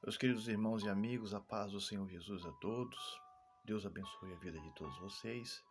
Meus queridos irmãos e amigos, a paz do Senhor Jesus a todos. Deus abençoe a vida de todos vocês.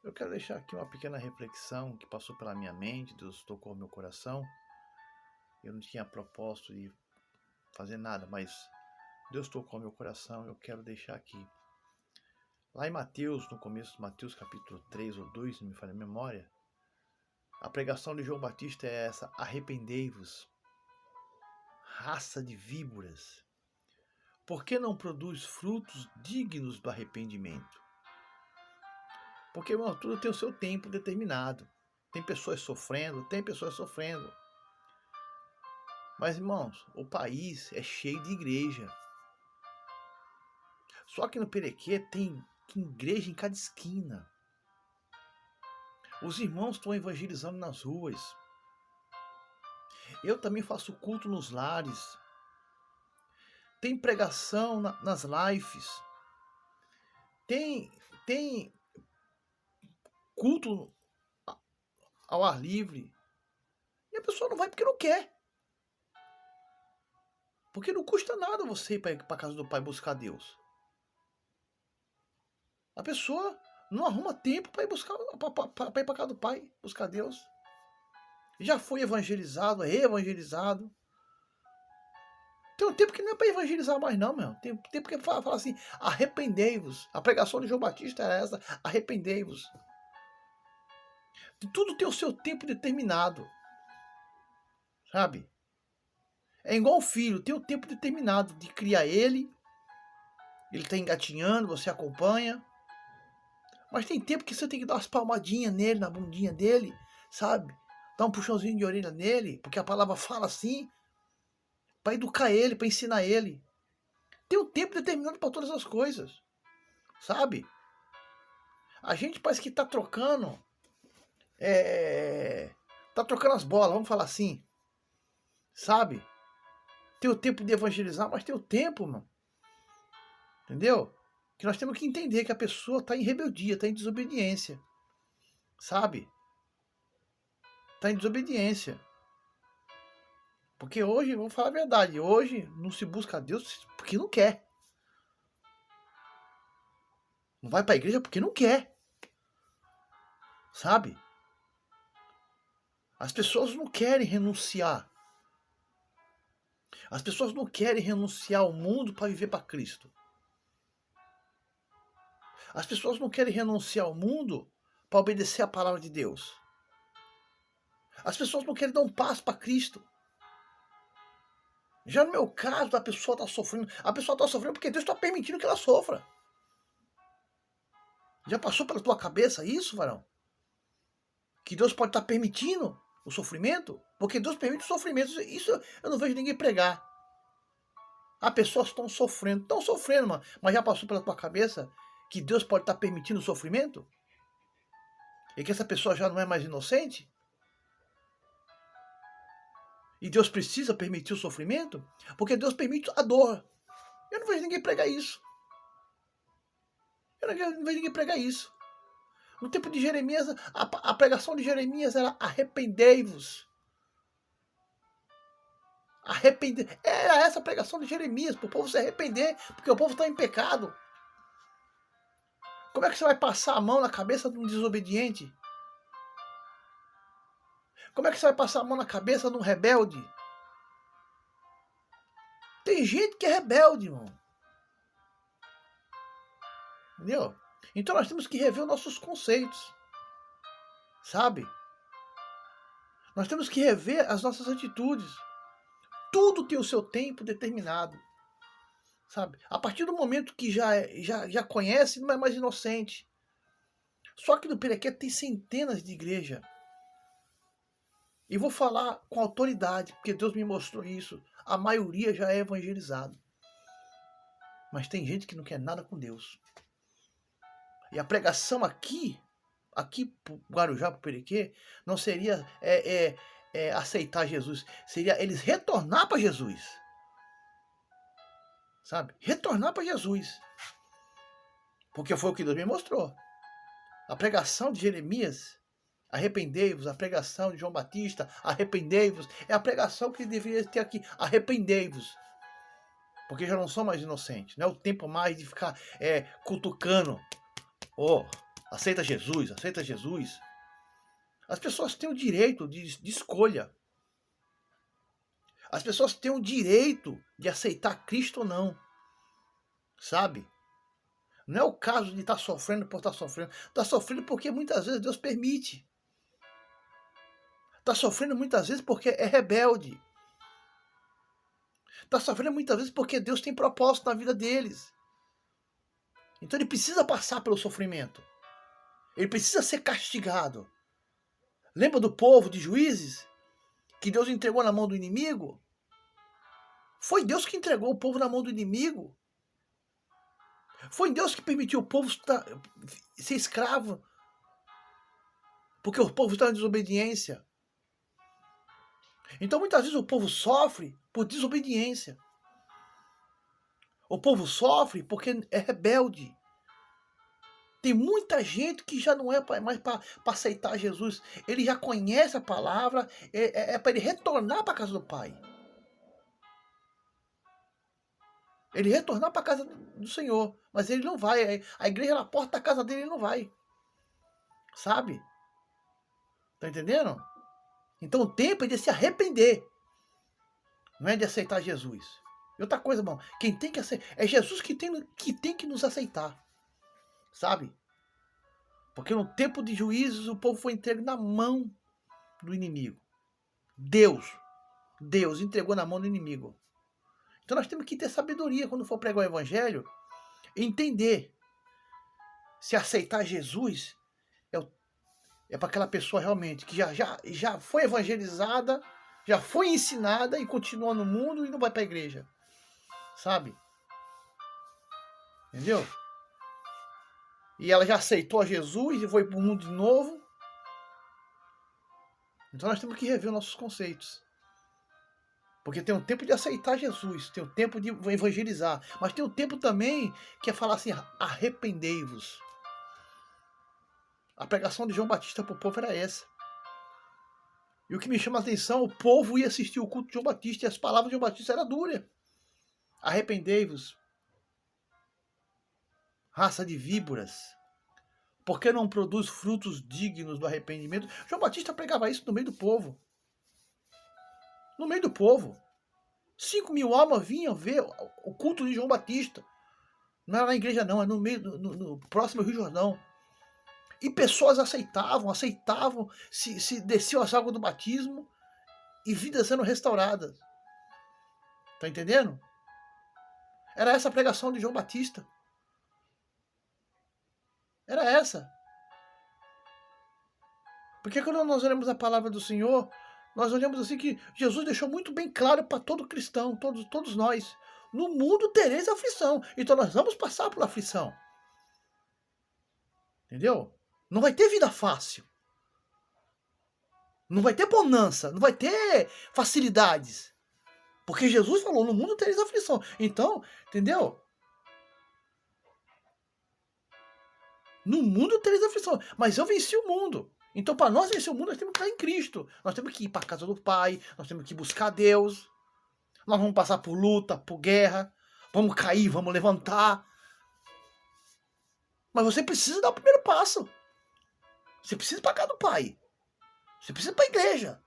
Eu quero deixar aqui uma pequena reflexão que passou pela minha mente, Deus tocou o meu coração. Eu não tinha propósito de fazer nada, mas Deus tocou o meu coração, eu quero deixar aqui. Lá em Mateus, no começo de Mateus capítulo 3 ou 2, não me falha a memória, a pregação de João Batista é essa: arrependei-vos, raça de víboras. Por que não produz frutos dignos do arrependimento? Porque, irmão, tudo tem o seu tempo determinado. Tem pessoas sofrendo, tem pessoas sofrendo. Mas, irmãos, o país é cheio de igreja. Só que no Perequê tem igreja em cada esquina. Os irmãos estão evangelizando nas ruas. Eu também faço culto nos lares. Tem pregação nas lives. Tem culto ao ar livre. E a pessoa não vai porque não quer. Porque não custa nada você ir para a casa do Pai buscar Deus. A pessoa não arruma tempo para ir buscar, para ir para casa do Pai buscar Deus. Já foi evangelizado, é evangelizado. Tem um tempo que não é para evangelizar mais não, meu. Tem um tempo que fala assim: arrependei-vos. A pregação de João Batista era essa: arrependei-vos. Tudo tem o seu tempo determinado, sabe? É igual o filho, tem o tempo determinado de criar ele. Ele está engatinhando, você acompanha. Mas tem tempo que você tem que dar umas palmadinhas nele, na bundinha dele, sabe? Dar um puxãozinho de orelha nele, porque a palavra fala assim, para educar ele, para ensinar ele. Tem um tempo determinado para todas as coisas, sabe? A gente parece que tá trocando, tá trocando as bolas, vamos falar assim, sabe? Tem o tempo de evangelizar, mas tem o tempo, mano. Entendeu? Que nós temos que entender que a pessoa está em rebeldia, está em desobediência, sabe? Está em desobediência. Porque hoje, vamos falar a verdade, hoje não se busca a Deus porque não quer. Não vai para a igreja porque não quer. Sabe? As pessoas não querem renunciar. As pessoas não querem renunciar ao mundo para viver para Cristo. As pessoas não querem renunciar ao mundo para obedecer a palavra de Deus. As pessoas não querem dar um passo para Cristo. Já no meu caso, a pessoa está sofrendo. A pessoa está sofrendo porque Deus está permitindo que ela sofra. Já passou pela tua cabeça isso, varão? Que Deus pode estar permitindo o sofrimento? Porque Deus permite o sofrimento. Isso eu não vejo ninguém pregar. As pessoas estão sofrendo, mano. Mas já passou pela tua cabeça que Deus pode estar permitindo o sofrimento? E que essa pessoa já não é mais inocente? E Deus precisa permitir o sofrimento? Porque Deus permite a dor. Eu não vejo ninguém pregar isso. Eu não vejo ninguém pregar isso. No tempo de Jeremias, a pregação de Jeremias era: arrependei-vos. Arrepender. Era essa a pregação de Jeremias, para o povo se arrepender, porque o povo está em pecado. Como é que você vai passar a mão na cabeça de um desobediente? Como é que você vai passar a mão na cabeça de um rebelde? Tem gente que é rebelde, irmão. Entendeu? Então nós temos que rever os nossos conceitos. Sabe? Nós temos que rever as nossas atitudes. Tudo tem o seu tempo determinado. Sabe? A partir do momento que já conhece, não é mais inocente. Só que no Perequê tem centenas de igrejas. E vou falar com autoridade, porque Deus me mostrou isso. A maioria já é evangelizado. Mas tem gente que não quer nada com Deus. E a pregação aqui pro Guarujá, pro Perequê, não seria aceitar Jesus. Seria eles retornar para Jesus. Sabe? Retornar para Jesus. Porque foi o que Deus me mostrou. A pregação de Jeremias, arrependei-vos. A pregação de João Batista, arrependei-vos. É a pregação que deveria ter aqui, arrependei-vos. Porque já não sou mais inocente. Não é o tempo mais de ficar cutucando. Oh, aceita Jesus, aceita Jesus. As pessoas têm o direito de escolha. As pessoas têm o direito de aceitar Cristo ou não. Sabe? Não é o caso de estar sofrendo por estar sofrendo. Está sofrendo porque muitas vezes Deus permite. Está sofrendo muitas vezes porque é rebelde. Está sofrendo muitas vezes porque Deus tem propósito na vida deles. Então ele precisa passar pelo sofrimento. Ele precisa ser castigado. Lembra do povo de Juízes? Que Deus entregou na mão do inimigo? Foi Deus que entregou o povo na mão do inimigo. Foi Deus que permitiu o povo ser escravo. Porque o povo está em desobediência. Então muitas vezes o povo sofre por desobediência. O povo sofre porque é rebelde. Tem muita gente que já não é mais para aceitar Jesus. Ele já conhece a palavra, é para ele retornar para a casa do Pai. Ele retornar para a casa do Senhor. Mas ele não vai. A igreja na porta da casa dele, ele não vai. Sabe? Tá entendendo? Então o tempo é de se arrepender. Não é de aceitar Jesus. E outra coisa, irmão. Quem tem que aceitar. É Jesus que tem que nos aceitar. Sabe? Porque no tempo de juízes o povo foi entregue na mão do inimigo. Deus entregou na mão do inimigo. Então nós temos que ter sabedoria quando for pregar o evangelho. Entender se aceitar Jesus é para aquela pessoa realmente que já foi evangelizada, já foi ensinada e continua no mundo e não vai para a igreja. Sabe? Entendeu? E ela já aceitou a Jesus e foi para o mundo de novo. Então nós temos que rever os nossos conceitos. Porque tem um tempo de aceitar Jesus, tem um tempo de evangelizar, mas tem um tempo também que é falar assim, arrependei-vos. A pregação de João Batista para o povo era essa. E o que me chama a atenção, o povo ia assistir o culto de João Batista e as palavras de João Batista eram duras. Arrependei-vos, raça de víboras, porque não produz frutos dignos do arrependimento? João Batista pregava isso no meio do povo. No meio do povo. 5.000 almas vinham ver o culto de João Batista. Não era na igreja não, era no meio, no próximo Rio Jordão. E pessoas aceitavam, se desciam as águas do batismo e vidas sendo restauradas. Tá entendendo? Era essa a pregação de João Batista. Era essa. Porque quando nós olhamos a palavra do Senhor, nós olhamos assim que Jesus deixou muito bem claro para todo cristão, todos nós. No mundo tereis aflição. Então nós vamos passar por aflição. Entendeu? Não vai ter vida fácil. Não vai ter bonança. Não vai ter facilidades. Porque Jesus falou, no mundo tereis aflição. Então, entendeu? No mundo tereis aflição. Mas eu venci o mundo. Então, para nós vencer o mundo, nós temos que estar em Cristo. Nós temos que ir para a casa do Pai. Nós temos que buscar Deus. Nós vamos passar por luta, por guerra. Vamos cair, vamos levantar. Mas você precisa dar o primeiro passo. Você precisa ir para a casa do Pai. Você precisa ir para a igreja.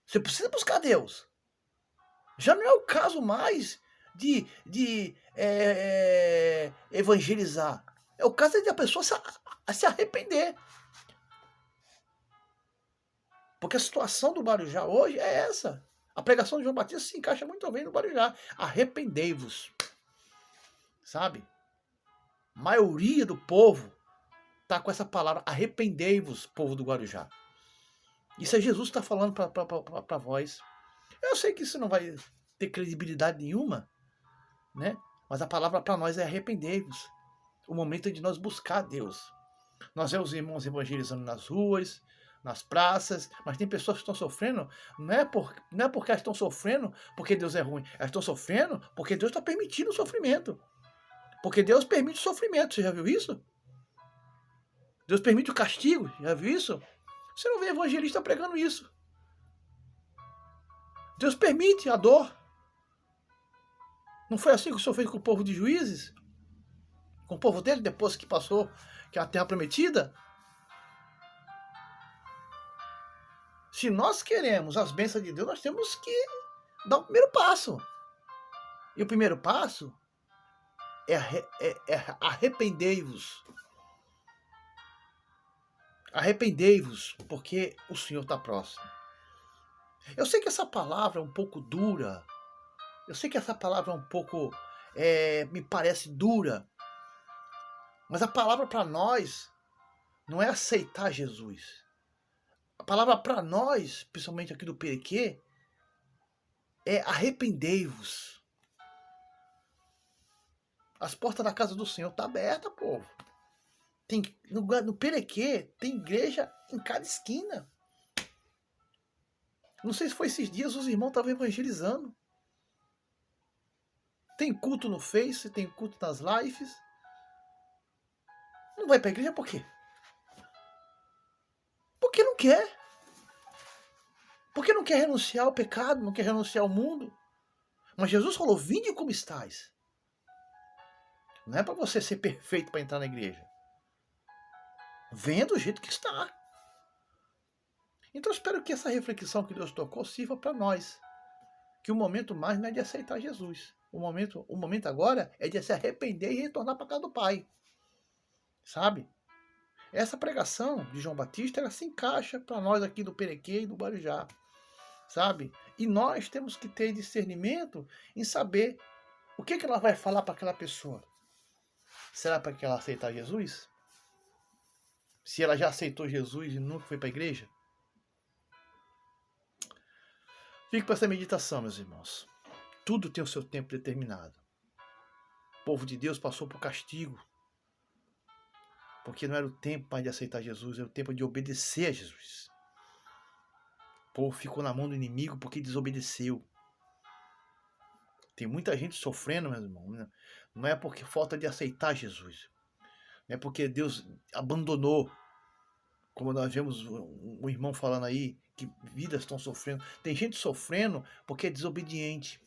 Você precisa buscar Deus. Já não é o caso mais de evangelizar. É o caso de a pessoa se arrepender. Porque a situação do Guarujá hoje é essa. A pregação de João Batista se encaixa muito bem no Guarujá. Arrependei-vos. Sabe? A maioria do povo está com essa palavra. Arrependei-vos, povo do Guarujá. Isso é Jesus que está falando para vós. Eu sei que isso não vai ter credibilidade nenhuma, né? Mas a palavra para nós é arrependei-vos. O momento é de nós buscar Deus. Nós vemos os irmãos evangelizando nas ruas, nas praças, mas tem pessoas que estão sofrendo, não é porque elas estão sofrendo porque Deus é ruim, elas estão sofrendo porque Deus está permitindo o sofrimento. Porque Deus permite o sofrimento, você já viu isso? Deus permite o castigo, já viu isso? Você não vê evangelista pregando isso. Deus permite a dor. Não foi assim que o Senhor fez com o povo de Juízes? Com o povo dele, depois que passou que é a terra prometida? Se nós queremos as bênçãos de Deus, nós temos que dar o primeiro passo. E o primeiro passo é arrependei-vos. Arrependei-vos, porque o Senhor está próximo. Eu sei que essa palavra é um pouco dura. Eu sei que essa palavra é um pouco, me parece dura. Mas a palavra para nós não é aceitar Jesus. A palavra para nós, principalmente aqui do Perequê, é arrependei-vos. As portas da casa do Senhor estão abertas, povo. No Perequê tem igreja em cada esquina. Não sei se foi esses dias, os irmãos estavam evangelizando. Tem culto no Face, tem culto nas lives. Não vai para a igreja por quê? Porque não quer. Porque não quer renunciar ao pecado, não quer renunciar ao mundo. Mas Jesus falou, vinde como estáis. Não é para você ser perfeito para entrar na igreja. Venha do jeito que está. Então eu espero que essa reflexão que Deus tocou sirva para nós. Que o momento mais não é de aceitar Jesus. O momento agora é de se arrepender e retornar para casa do Pai. Sabe? Essa pregação de João Batista, ela se encaixa para nós aqui do Perequê e do Guarujá. Sabe? E nós temos que ter discernimento em saber o que ela vai falar para aquela pessoa. Será para que ela aceitar Jesus? Se ela já aceitou Jesus e nunca foi para a igreja? Fique para essa meditação, meus irmãos. Tudo tem o seu tempo determinado. O povo de Deus passou por castigo. Porque não era o tempo mais de aceitar Jesus, era o tempo de obedecer a Jesus. O povo ficou na mão do inimigo porque desobedeceu. Tem muita gente sofrendo, meus irmãos. Não é porque falta de aceitar Jesus. Não é porque Deus abandonou. Como nós vemos um irmão falando aí, que vidas estão sofrendo. Tem gente sofrendo porque é desobediente.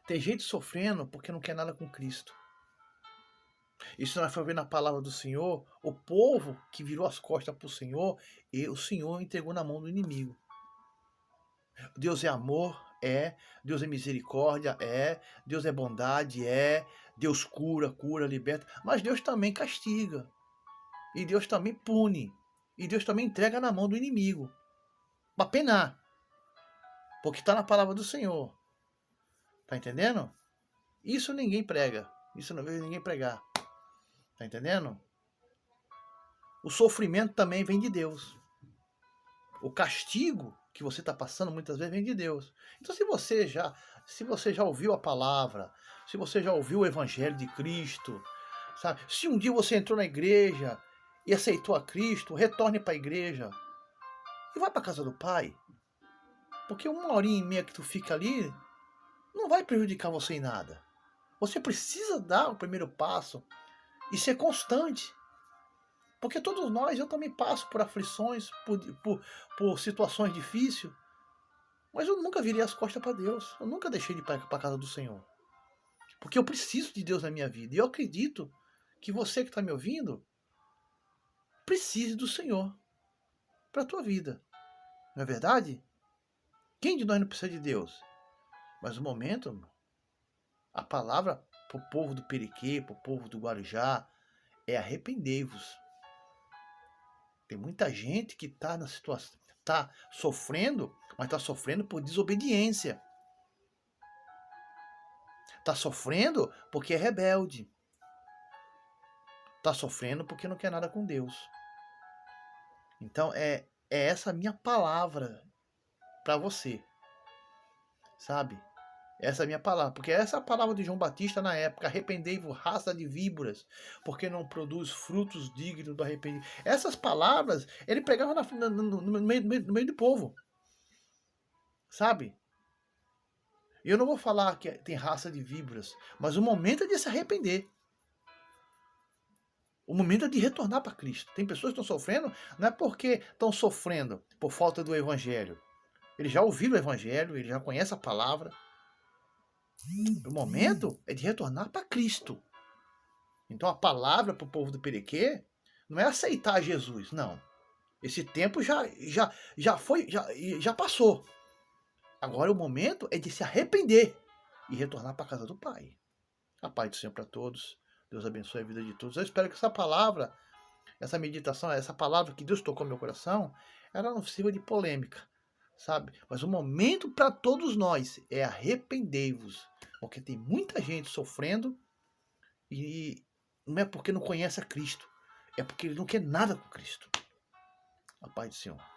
Tem gente sofrendo porque não quer nada com Cristo. E se nós for ver na palavra do Senhor, o povo que virou as costas para o Senhor, e o Senhor entregou na mão do inimigo. Deus é amor, é. Deus é misericórdia, é. Deus é bondade, é. Deus cura, liberta. Mas Deus também castiga. E Deus também pune. E Deus também entrega na mão do inimigo. Para penar. Porque está na palavra do Senhor. Tá entendendo? Isso ninguém prega. Isso não vejo ninguém pregar. Tá entendendo? O sofrimento também vem de Deus. O castigo que você está passando muitas vezes vem de Deus. Então se você já ouviu a palavra, se você já ouviu o evangelho de Cristo, sabe? Se um dia você entrou na igreja e aceitou a Cristo, retorne para a igreja e vá para a casa do Pai. Porque 1h30 que tu fica ali não vai prejudicar você em nada. Você precisa dar o primeiro passo e ser constante. Porque todos nós, eu também passo por aflições, por situações difíceis. Mas eu nunca virei as costas para Deus. Eu nunca deixei de ir para a casa do Senhor. Porque eu preciso de Deus na minha vida. E eu acredito que você que está me ouvindo precise do Senhor para a tua vida. Não é verdade? Quem de nós não precisa de Deus? Mas no momento, a palavra para o povo do Perequê, para o povo do Guarujá, é arrependei-vos. Tem muita gente que está na situação, está sofrendo, mas está sofrendo por desobediência. Está sofrendo porque é rebelde. Está sofrendo porque não quer nada com Deus. Então é essa minha palavra para você. Sabe? Essa é a minha palavra. Porque essa é a palavra de João Batista na época. Arrependei-vos, raça de víboras, porque não produz frutos dignos do arrependimento. Essas palavras, ele pregava no meio do povo. Sabe? E eu não vou falar que tem raça de víboras, mas o momento é de se arrepender. O momento é de retornar para Cristo. Tem pessoas que estão sofrendo, não é porque estão sofrendo por falta do Evangelho. Eles já ouviram o Evangelho, eles já conhecem a palavra. O momento é de retornar para Cristo. Então a palavra para o povo do Perequê não é aceitar Jesus, não. Esse tempo já foi, já passou. Agora o momento é de se arrepender e retornar para a casa do Pai. A paz do Senhor para todos. Deus abençoe a vida de todos. Eu espero que essa palavra, essa meditação, essa palavra que Deus tocou no meu coração, ela não sirva de polêmica, sabe? Mas o momento para todos nós é arrependei-vos, porque tem muita gente sofrendo e não é porque não conhece a Cristo, é porque ele não quer nada com Cristo. A paz do Senhor.